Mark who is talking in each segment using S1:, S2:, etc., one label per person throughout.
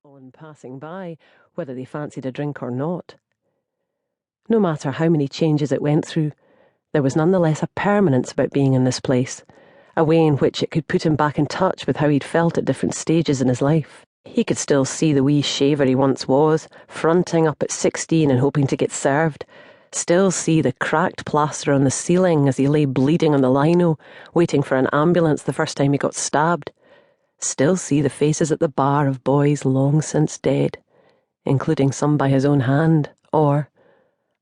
S1: on passing by, whether they fancied a drink or not. No matter how many changes it went through, there was nonetheless a permanence about being in this place, a way in which it could put him back in touch with how he'd felt at different stages in his life. He could still see the wee shaver he once was, fronting up at 16 and hoping to get served, still see the cracked plaster on the ceiling as he lay bleeding on the lino, waiting for an ambulance the first time he got stabbed, still see the faces at the bar of boys long since dead, including some by his own hand, or,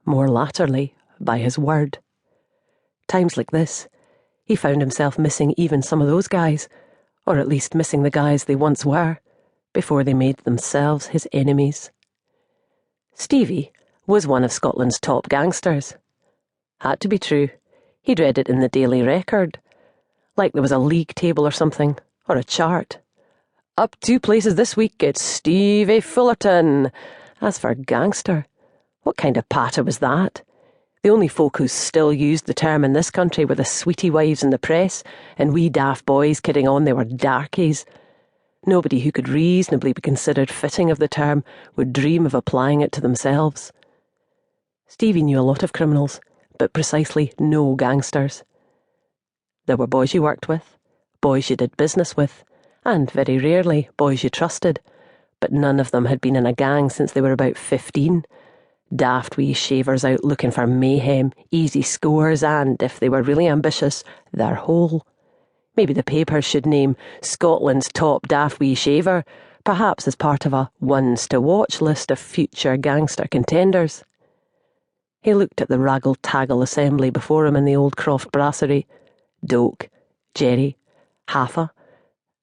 S1: more latterly, by his word. Times like this, he found himself missing even some of those guys, or at least missing the guys they once were, before they made themselves his enemies. Stevie was one of Scotland's top gangsters. Had to be true. He'd read it in the Daily Record. Like there was a league table or something, or a chart. Up 2 places this week, it's Stevie Fullerton. As for gangster, what kind of patter was that? The only folk who still used the term in this country were the sweetie wives in the press, and wee daft boys kidding on they were darkies. Nobody who could reasonably be considered fitting of the term would dream of applying it to themselves. Stevie knew a lot of criminals, but precisely no gangsters. There were boys you worked with, boys you did business with, and, very rarely, boys you trusted, but none of them had been in a gang since they were about 15. Daft wee shavers out looking for mayhem, easy scores, and, if they were really ambitious, their hole. Maybe the papers should name Scotland's top daft wee shaver, perhaps as part of a ones-to-watch list of future gangster contenders. He looked at the raggle-taggle assembly before him in the old Croft brasserie. Doak, Jerry, Haffa,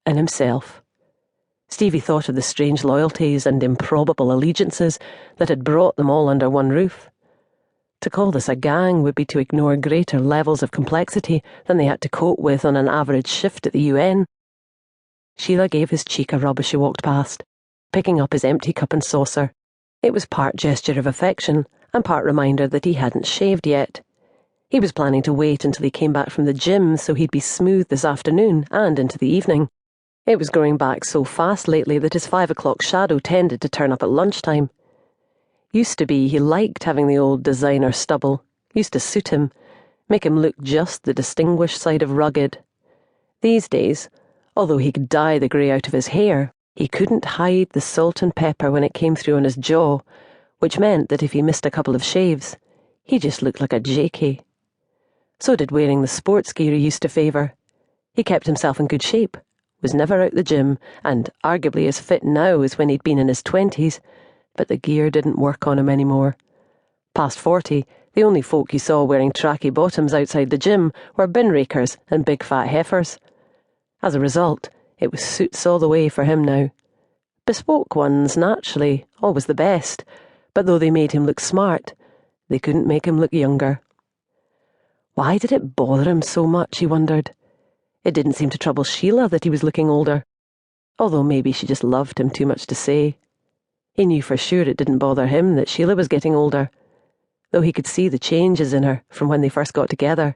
S1: and himself. Stevie thought of the strange loyalties and improbable allegiances that had brought them all under one roof. To call this a gang would be to ignore greater levels of complexity than they had to cope with on an average shift at the UN. Sheila gave his cheek a rub as she walked past, picking up his empty cup and saucer. It was part gesture of affection and part reminder that he hadn't shaved yet. He was planning to wait until he came back from the gym so he'd be smooth this afternoon and into the evening. It was growing back so fast lately that his 5 o'clock shadow tended to turn up at lunchtime. Used to be he liked having the old designer stubble, used to suit him, make him look just the distinguished side of rugged. These days, although he could dye the grey out of his hair, he couldn't hide the salt and pepper when it came through on his jaw, which meant that if he missed a couple of shaves, he just looked like a jakey. So did wearing the sports gear he used to favour. He kept himself in good shape, was never out the gym, and arguably as fit now as when he'd been in his 20s, but the gear didn't work on him anymore. Past 40, the only folk you saw wearing tracky bottoms outside the gym were bin rakers and big fat heifers. As a result, it was suits all the way for him now. Bespoke ones, naturally, always the best, but though they made him look smart, they couldn't make him look younger. Why did it bother him so much, he wondered. It didn't seem to trouble Sheila that he was looking older, although maybe she just loved him too much to say. He knew for sure it didn't bother him that Sheila was getting older. Though he could see the changes in her from when they first got together,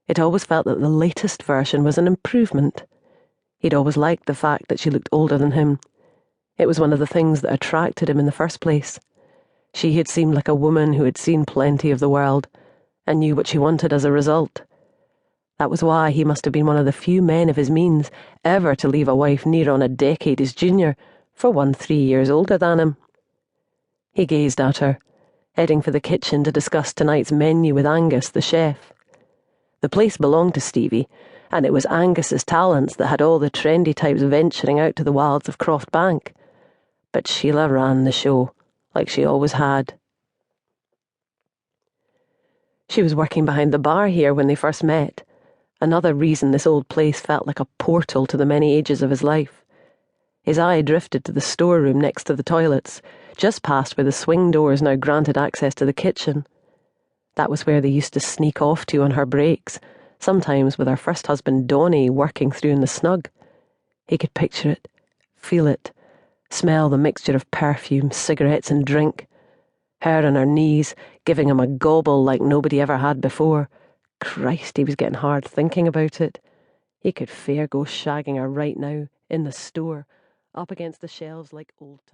S1: it always felt that the latest version was an improvement. He'd always liked the fact that she looked older than him. It was one of the things that attracted him in the first place. She had seemed like a woman who had seen plenty of the world, and knew what she wanted as a result. That was why he must have been one of the few men of his means ever to leave a wife near on a decade his junior, for one 3 years older than him. He gazed at her, heading for the kitchen to discuss tonight's menu with Angus, the chef. The place belonged to Stevie, and it was Angus's talents that had all the trendy types venturing out to the wilds of Croft Bank. But Sheila ran the show, like she always had. She was working behind the bar here when they first met, another reason this old place felt like a portal to the many ages of his life. His eye drifted to the storeroom next to the toilets, just past where the swing doors now granted access to the kitchen. That was where they used to sneak off to on her breaks, sometimes with her first husband Donnie working through in the snug. He could picture it, feel it, smell the mixture of perfume, cigarettes and drink. Her on her knees, giving him a gobble like nobody ever had before. Christ, he was getting hard thinking about it. He could fair go shagging her right now, in the store, up against the shelves like old times.